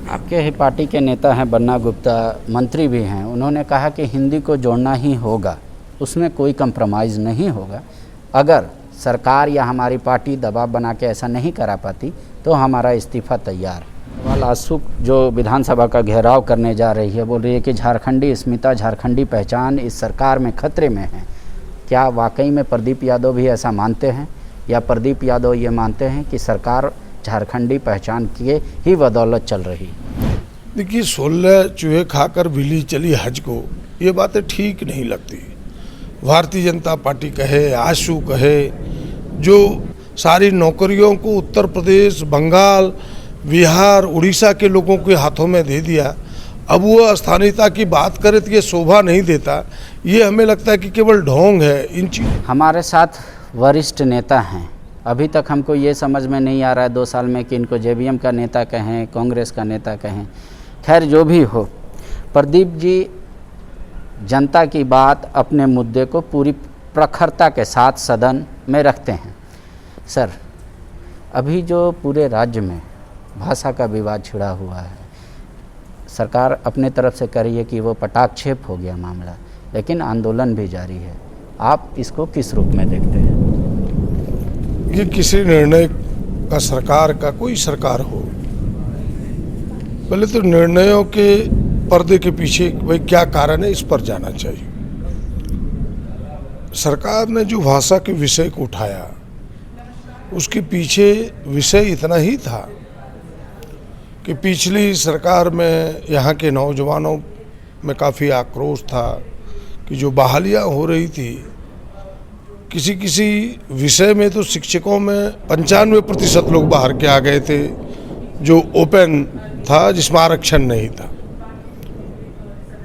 आपके ही पार्टी के नेता हैं बन्ना गुप्ता, मंत्री भी हैं, उन्होंने कहा कि हिंदी को जोड़ना ही होगा, उसमें कोई कंप्रोमाइज़ नहीं होगा। अगर सरकार या हमारी पार्टी दबाव बना के ऐसा नहीं करा पाती तो हमारा इस्तीफ़ा तैयार। वाल आसुक जो विधानसभा का घेराव करने जा रही है, बोल रही है कि झारखंडी अस्मिता, झारखंडी पहचान इस सरकार में खतरे में है। क्या वाकई में प्रदीप यादव भी ऐसा मानते हैं, या प्रदीप यादव ये मानते हैं कि सरकार झारखंडी पहचान के ही बदौलत चल रही? देखिए, 16 चूहे खाकर बिल्ली चली हज को, ये बातें ठीक नहीं लगती। भारतीय जनता पार्टी कहे, आशू कहे, जो सारी नौकरियों को उत्तर प्रदेश, बंगाल, बिहार, उड़ीसा के लोगों के हाथों में दे दिया, अब वो स्थानीयता की बात करे तो ये शोभा नहीं देता। ये हमें लगता है कि केवल ढोंग है इन चीज़। हमारे साथ वरिष्ठ नेता हैं, अभी तक हमको ये समझ में नहीं आ रहा है 2 साल में कि इनको जेवीएम का नेता कहें, कांग्रेस का नेता कहें। खैर जो भी हो, प्रदीप जी जनता की बात, अपने मुद्दे को पूरी प्रखरता के साथ सदन में रखते हैं। सर, अभी जो पूरे राज्य में भाषा का विवाद छिड़ा हुआ है, सरकार अपने तरफ से कह रही है कि वो पटाक्षेप हो गया मामला, लेकिन आंदोलन भी जारी है। आप इसको किस रूप में देखते हैं? ये किसी निर्णय का, सरकार का, कोई सरकार हो, पहले तो निर्णयों के पर्दे के पीछे भाई क्या कारण है, इस पर जाना चाहिए। सरकार ने जो भाषा के विषय को उठाया, उसके पीछे विषय इतना ही था कि पिछली सरकार में यहाँ के नौजवानों में काफ़ी आक्रोश था कि जो बहालियाँ हो रही थी, किसी किसी विषय में तो शिक्षकों में 95% लोग बाहर के आ गए थे, जो ओपन था, जिसमें आरक्षण नहीं था।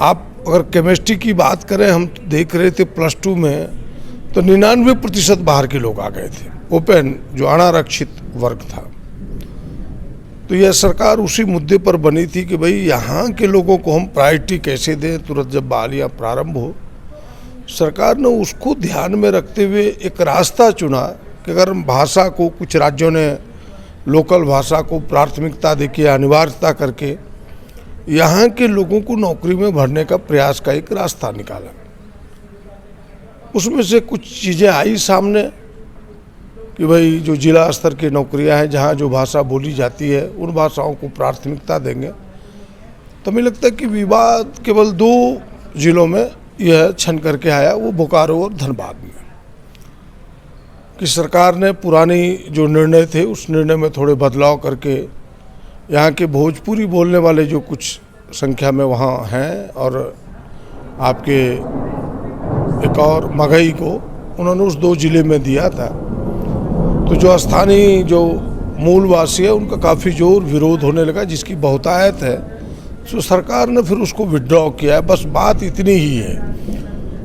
आप अगर केमिस्ट्री की बात करें, हम देख रहे थे +2 में तो 99% बाहर के लोग आ गए थे, ओपन जो अनारक्षित वर्ग था। तो यह सरकार उसी मुद्दे पर बनी थी कि भाई यहाँ के लोगों को हम प्रायोरिटी कैसे दें। तुरंत जब बहालियाँ प्रारंभ हो, सरकार ने उसको ध्यान में रखते हुए एक रास्ता चुना कि अगर भाषा को, कुछ राज्यों ने लोकल भाषा को प्राथमिकता देके, अनिवार्यता करके यहाँ के लोगों को नौकरी में भरने का प्रयास का एक रास्ता निकाला। उसमें से कुछ चीज़ें आई सामने कि भाई जो जिला स्तर की नौकरियां हैं, जहाँ जो भाषा बोली जाती है, उन भाषाओं को प्राथमिकता देंगे। तो हमें लगता है कि विवाद केवल 2 जिलों में यह छन करके आया, वो बोकारो और धनबाद में, कि सरकार ने पुरानी जो निर्णय थे उस निर्णय में थोड़े बदलाव करके यहाँ के भोजपुरी बोलने वाले जो कुछ संख्या में वहाँ हैं, और आपके एक और मगही को उन्होंने उस 2 जिले में दिया था। तो जो स्थानीय जो मूलवासी है, उनका काफ़ी जोर विरोध होने लगा, जिसकी बहुतायत है। तो सरकार ने फिर उसको विड्रॉ किया है। बस बात इतनी ही है।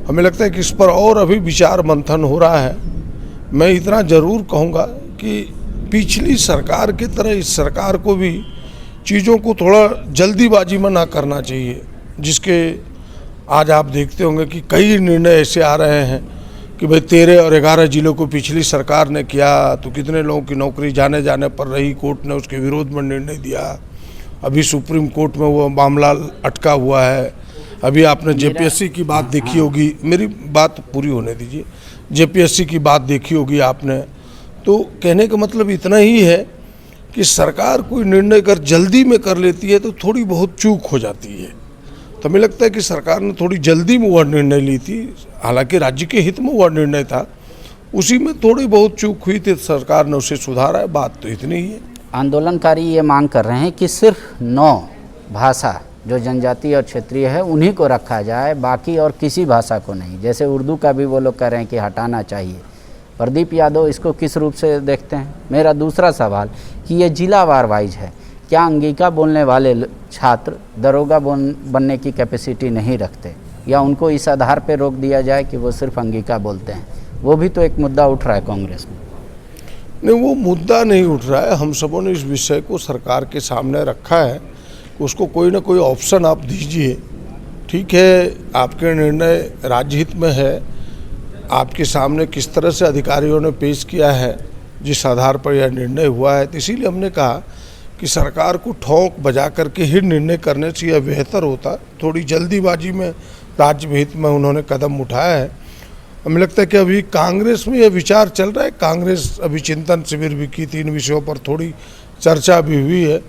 हमें लगता है कि इस पर और अभी विचार मंथन हो रहा है। मैं इतना ज़रूर कहूँगा कि पिछली सरकार की तरह इस सरकार को भी चीज़ों को थोड़ा जल्दीबाजी में ना करना चाहिए, जिसके आज आप देखते होंगे कि कई निर्णय ऐसे आ रहे हैं कि भाई 13 और 11 जिलों को पिछली सरकार ने किया, तो कितने लोगों की नौकरी जाने पर रही, कोर्ट ने उसके विरोध में निर्णय दिया। अभी सुप्रीम कोर्ट में वो मामला अटका हुआ है। अभी आपने जेपीएससी की बात देखी होगी, मेरी बात पूरी होने दीजिए। जेपीएससी की बात देखी होगी आपने। तो कहने का मतलब इतना ही है कि सरकार कोई निर्णय अगर जल्दी में कर लेती है तो थोड़ी बहुत चूक हो जाती है। तो हमें लगता है कि सरकार ने थोड़ी जल्दी में वह निर्णय ली थी, हालांकि राज्य के हित में वह निर्णय था, उसी में थोड़ी बहुत चूक हुई थी, सरकार ने उसे सुधारा है। बात तो इतनी ही है। आंदोलनकारी ये मांग कर रहे हैं कि सिर्फ 9 भाषा जो जनजातीय और क्षेत्रीय है उन्हीं को रखा जाए, बाकी और किसी भाषा को नहीं। जैसे उर्दू का भी वो लोग कह रहे हैं कि हटाना चाहिए। प्रदीप यादव इसको किस रूप से देखते हैं? मेरा दूसरा सवाल कि ये जिलावार वाइज है, क्या अंगिका बोलने वाले छात्र दरोगा बनने की कैपेसिटी नहीं रखते, या उनको इस आधार पर रोक दिया जाए कि वो सिर्फ अंगिका बोलते हैं? वो भी तो एक मुद्दा उठ रहा है कांग्रेस में। नहीं, वो मुद्दा नहीं उठ रहा है। हम सबों ने इस विषय को सरकार के सामने रखा है कि उसको कोई ना कोई ऑप्शन आप दीजिए। ठीक है, आपके निर्णय राज्य हित में है, आपके सामने किस तरह से अधिकारियों ने पेश किया है, जिस आधार पर यह निर्णय हुआ है। तो इसीलिए हमने कहा कि सरकार को ठोक बजा करके ही निर्णय करने से यह बेहतर होता। थोड़ी जल्दीबाजी में राज्य हित में उन्होंने कदम उठाया है। हमें लगता है कि अभी कांग्रेस में यह विचार चल रहा है। कांग्रेस अभी चिंतन शिविर भी की, 3 विषयों पर थोड़ी चर्चा भी हुई है।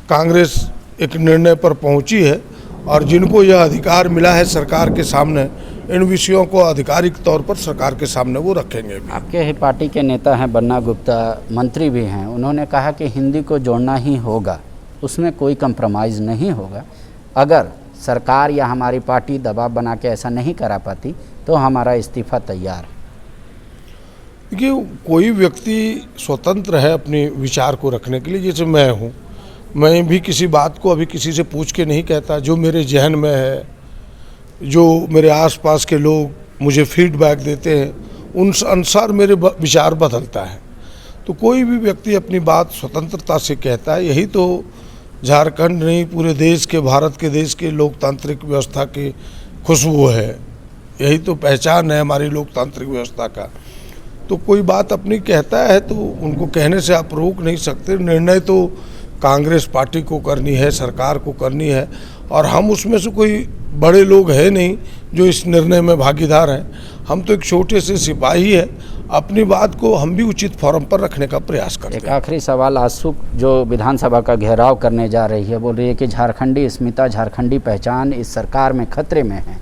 कांग्रेस एक निर्णय पर पहुंची है और जिनको यह अधिकार मिला है सरकार के सामने, इन विषयों को आधिकारिक तौर पर सरकार के सामने वो रखेंगे भी। आपके ही पार्टी के नेता हैं बन्ना गुप्ता, मंत्री भी हैं, उन्होंने कहा कि हिंदी को जोड़ना ही होगा, उसमें कोई कंप्रोमाइज़ नहीं होगा। अगर सरकार या हमारी पार्टी दबाव बना के ऐसा नहीं करा पाती तो हमारा इस्तीफा तैयार है। देखिए, कोई व्यक्ति स्वतंत्र है अपने विचार को रखने के लिए। जैसे मैं हूँ, मैं भी किसी बात को अभी किसी से पूछ के नहीं कहता। जो मेरे जहन में है, जो मेरे आसपास के लोग मुझे फीडबैक देते हैं, उन अनुसार मेरे विचार बदलता है। तो कोई भी व्यक्ति अपनी बात स्वतंत्रता से कहता है। यही तो झारखंड नहीं, पूरे देश के, भारत के देश के लोकतांत्रिक व्यवस्था की खुशबू है। यही तो पहचान है हमारी लोकतांत्रिक व्यवस्था का। तो कोई बात अपनी कहता है तो उनको कहने से आप रोक नहीं सकते। निर्णय तो कांग्रेस पार्टी को करनी है, सरकार को करनी है, और हम उसमें से कोई बड़े लोग हैं नहीं जो इस निर्णय में भागीदार हैं। हम तो एक छोटे से सिपाही हैं। अपनी बात को हम भी उचित फोरम पर रखने का प्रयास करते हैं। एक आखिरी सवाल, आजसू जो विधानसभा का घेराव करने जा रही है, बोल रही है कि झारखंडी अस्मिता, झारखंडी पहचान इस सरकार में खतरे में है।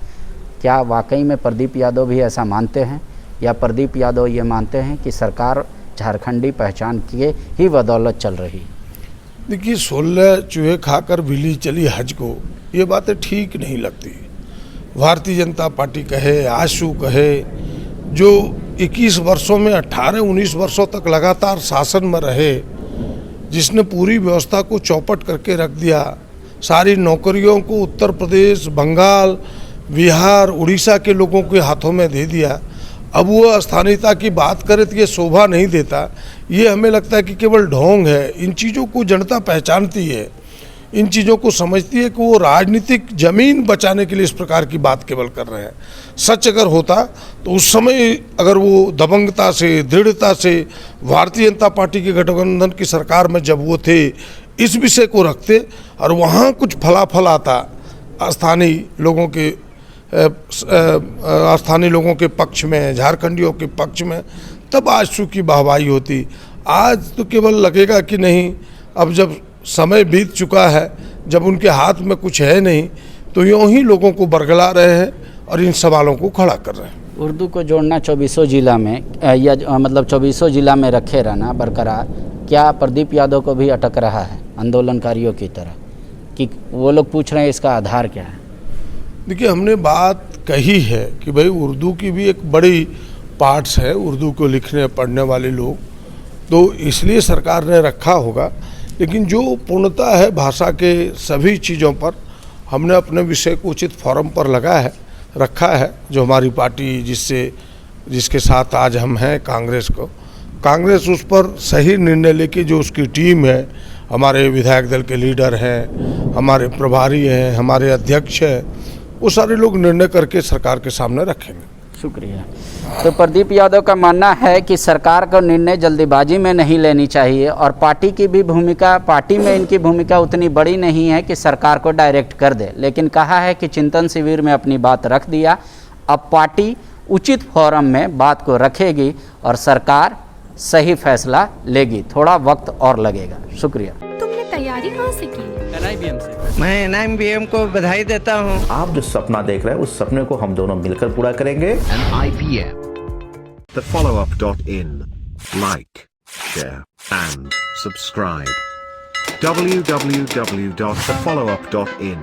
क्या वाकई में प्रदीप यादव भी ऐसा मानते हैं, या प्रदीप यादव ये मानते हैं कि सरकार झारखंडी पहचान के ही बदौलत चल रही है? देखिए, 16 चूहे खाकर बिल्ली चली हज को, ये बातें ठीक नहीं लगती। भारतीय जनता पार्टी कहे, आशू कहे, जो 21 वर्षों में 18-19 वर्षों तक लगातार शासन में रहे, जिसने पूरी व्यवस्था को चौपट करके रख दिया, सारी नौकरियों को उत्तर प्रदेश, बंगाल, बिहार, उड़ीसा के लोगों के हाथों में दे दिया, अब वो स्थानीयता की बात करे तो ये शोभा नहीं देता। ये हमें लगता है कि केवल ढोंग है। इन चीज़ों को जनता पहचानती है, इन चीज़ों को समझती है कि वो राजनीतिक जमीन बचाने के लिए इस प्रकार की बात केवल कर रहे हैं। सच अगर होता तो उस समय अगर वो दबंगता से, दृढ़ता से भारतीय जनता पार्टी के गठबंधन की सरकार में जब वो थे, इस विषय को रखते और वहाँ कुछ फलाफल आता स्थानीय लोगों के पक्ष में, झारखंडियों के पक्ष में, तब आजसू की वाहवाही होती। आज तो केवल लगेगा कि नहीं, अब जब समय बीत चुका है, जब उनके हाथ में कुछ है नहीं, तो यूँ ही लोगों को बरगला रहे हैं और इन सवालों को खड़ा कर रहे हैं। उर्दू को जोड़ना 24 जिला में, या मतलब 24 जिला में रखे रहना बरकरार, क्या प्रदीप यादव को भी अटक रहा है आंदोलनकारियों की तरह? कि वो लोग पूछ रहे हैं इसका आधार क्या है? देखिए, हमने बात कही है कि भाई उर्दू की भी एक बड़ी पार्ट्स है, उर्दू को लिखने पढ़ने वाले लोग, तो इसलिए सरकार ने रखा होगा। लेकिन जो पूर्णता है भाषा के सभी चीज़ों पर, हमने अपने विषय को उचित फोरम पर रखा है। जो हमारी पार्टी जिसके साथ आज हम हैं, कांग्रेस उस पर सही निर्णय लेके, जो उसकी टीम है, हमारे विधायक दल के लीडर हैं, हमारे प्रभारी हैं, हमारे अध्यक्ष हैं, वो सारे लोग निर्णय करके सरकार के सामने रखेंगे। शुक्रिया। तो प्रदीप यादव का मानना है कि सरकार का निर्णय जल्दीबाजी में नहीं लेनी चाहिए, और पार्टी में इनकी भूमिका उतनी बड़ी नहीं है कि सरकार को डायरेक्ट कर दे। लेकिन कहा है कि चिंतन शिविर में अपनी बात रख दिया, अब पार्टी उचित फोरम में बात को रखेगी और सरकार सही फैसला लेगी। थोड़ा वक्त और लगेगा। शुक्रिया। तुमने तैयारी कहाँ से की? NIBM से। मैं NIBM को बधाई देता हूँ। आप जो सपना देख रहे हैं, उस सपने को हम दोनों मिलकर पूरा करेंगे। NIBM. TheFollowUp.in. Like, share, and subscribe. www.thefollowup.in